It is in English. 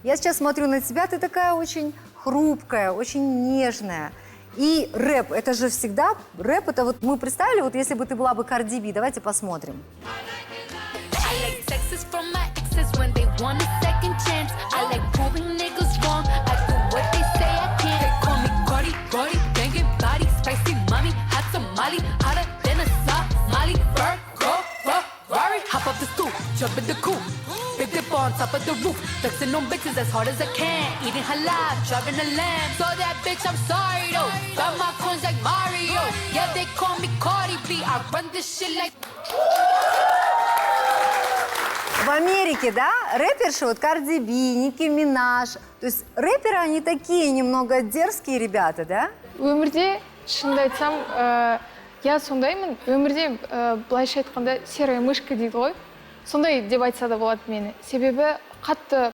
Я сейчас смотрю на тебя, ты такая очень хрупкая, очень нежная. И рэп, это же всегда, рэп, это вот мы представили, вот если бы ты была бы Cardi B, давайте посмотрим. I like texts from my exes when they want a second chance. I like proving niggas wrong. I do what they say I can't. They call me Cardi, Cardi, banging body, spicy mommy, hot tamale, hotter than a Somali. Virgo, Ferrari, hop up the stoop, jump in the coupe. Big dip on top of the roof, flexing on bitches as hard as I can. Eating halal, driving a lamb. So that bitch, I'm sorry though. Got my coins like Mario. Yeah, they call me Cardi B. I run this shit like. В Америке, да, рэперши, вот Cardi B, Ники Минаж, то есть рэперы, они такие немного дерзкие ребята, да? Өмірде, шынымды айтсам, я сондаймын, өмірде былайша айтқанда серая мышка дейді ғой. Сондай деп айтса да болады мені. Себебі қатты